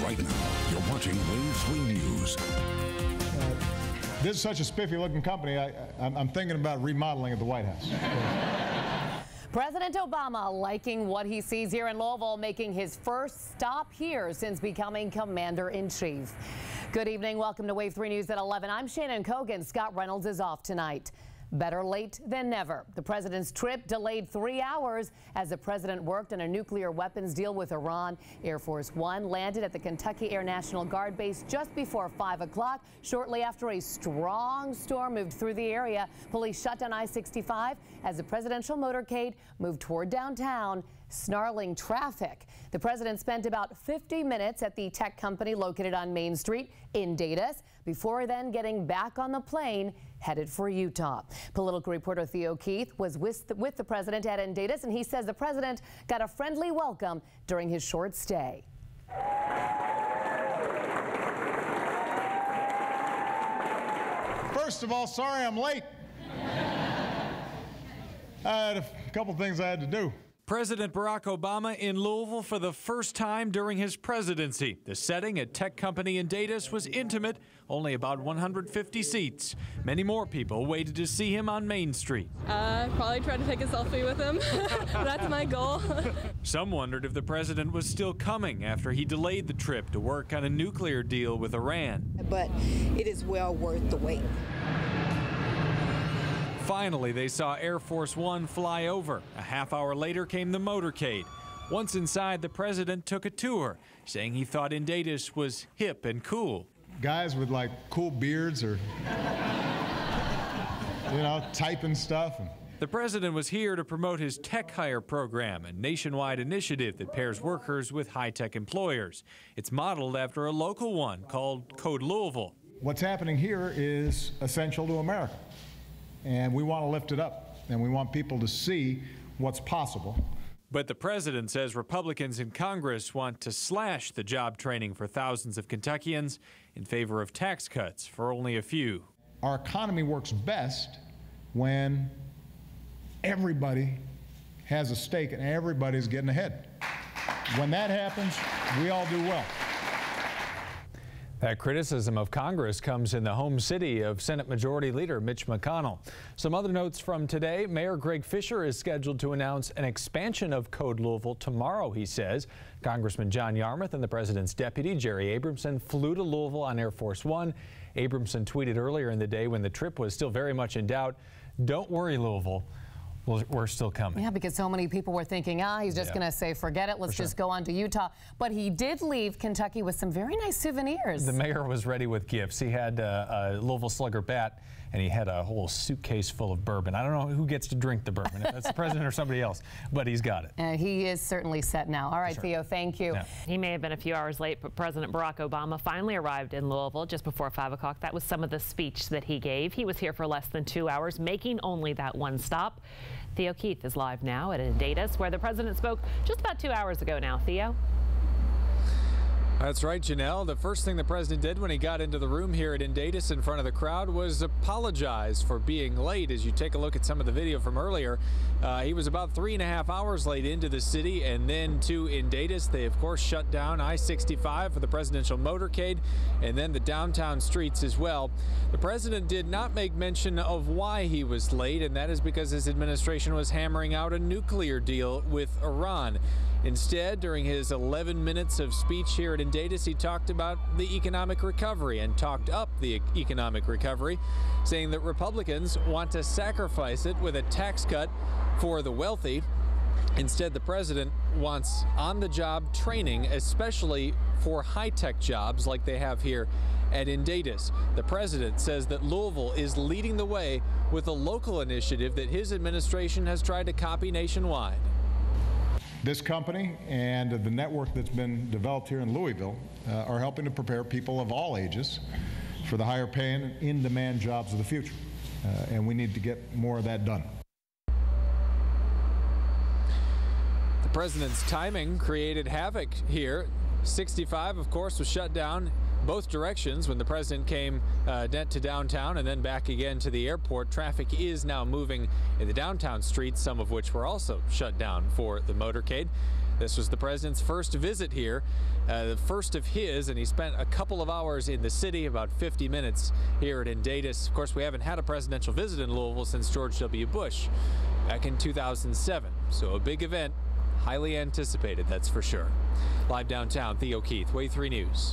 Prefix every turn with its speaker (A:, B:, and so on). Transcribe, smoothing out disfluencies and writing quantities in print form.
A: Right now, you're watching Wave 3 News.
B: This is such a spiffy-looking company, I'm thinking about remodeling at the White House.
C: President Obama liking what he sees here in Louisville, making his first stop here since becoming commander-in-chief. Good evening. Welcome to Wave 3 News at 11. I'm Shannon Kogan. Scott Reynolds is off tonight. Better late than never. The president's trip delayed 3 hours as the president worked on a nuclear weapons deal with Iran. Air Force One landed at the Kentucky Air National Guard base just before 5 o'clock, shortly after a strong storm moved through the area. Police shut down I-65 as the presidential motorcade moved toward downtown, snarling traffic. The president spent about 50 minutes at the tech company located on Main Street in Datus before then getting back on the plane headed for Utah. Political reporter Theo Keith was with the president at Datus, and he says the president got a friendly welcome during his short stay.
B: First of all, sorry I'm late. I had a couple things I had to do.
D: President Barack Obama in Louisville for the first time during his presidency. The setting at tech company in Datus was intimate, only about 150 seats. Many more people waited to see him on Main Street.
E: Probably try to take a selfie with him. That's my goal.
D: Some wondered if the president was still coming after he delayed the trip to work on a nuclear deal with Iran.
F: But it is well worth the wait.
D: Finally, they saw Air Force One fly over. A half hour later came the motorcade. Once inside, the president took a tour, saying he thought Datus was hip and cool.
B: Guys with like cool beards or, you know, typing stuff.
D: The president was here to promote his Tech Hire program, a nationwide initiative that pairs workers with high-tech employers. It's modeled after a local one called Code Louisville.
B: What's happening here is essential to America. And we want to lift it up, and we want people to see what's possible.
D: But the president says Republicans in Congress want to slash the job training for thousands of Kentuckians in favor of tax cuts for only a few.
B: Our economy works best when everybody has a stake and everybody's getting ahead. When that happens, we all do well.
G: That criticism of Congress comes in the home city of Senate Majority Leader Mitch McConnell. Some other notes from today. Mayor Greg Fisher is scheduled to announce an expansion of Code Louisville tomorrow, he says. Congressman John Yarmuth and the president's deputy, Jerry Abramson, flew to Louisville on Air Force One. Abramson tweeted earlier in the day when the trip was still very much in doubt, "Don't worry, Louisville. We're still coming."
C: Yeah, because so many people were thinking, he's just going to say, forget it, let's just go on to Utah. But he did leave Kentucky with some very nice souvenirs.
G: The mayor was ready with gifts. He had a Louisville Slugger bat, and he had a whole suitcase full of bourbon. I don't know who gets to drink the bourbon, if that's the president or somebody else, but he's got it.
C: He is certainly set now. All right, Theo, thank you.
G: Yeah.
H: He may have been a few hours late, but President Barack Obama finally arrived in Louisville just before 5 o'clock. That was some of the speech that he gave. He was here for less than 2 hours, making only that one stop. Theo Keith is live now at Datus, where the president spoke just about 2 hours ago now. Theo?
D: That's right, Janelle. The first thing the president did when he got into the room here at Datus in front of the crowd was apologize for being late. As you take a look at some of the video from earlier, he was about 3.5 hours late into the city and then to Datus. They, of course, shut down I-65 for the presidential motorcade and then the downtown streets as well. The president did not make mention of why he was late, and that is because his administration was hammering out a nuclear deal with Iran. Instead, during his 11 minutes of speech here at Datus, he talked about the economic recovery and talked up the economic recovery, saying that Republicans want to sacrifice it with a tax cut for the wealthy. Instead, the president wants on-the-job training, especially for high-tech jobs like they have here at Datus. The president says that Louisville is leading the way with a local initiative that his administration has tried to copy nationwide.
B: This company and the network that's been developed here in Louisville are helping to prepare people of all ages for the higher paying, in-demand jobs of the future. And we need to get more of that done.
D: The president's timing created havoc here. 65, of course, was shut down both directions when the president came to downtown and then back again to the airport. Traffic is now moving in the downtown streets, some of which were also shut down for the motorcade. This was the president's first visit here, the first of his, and he spent a couple of hours in the city, about 50 minutes here at Indaitis. Of course, we haven't had a presidential visit in Louisville since George W. Bush back in 2007. So a big event, highly anticipated, that's for sure. Live downtown, Theo Keith, Wave 3 News.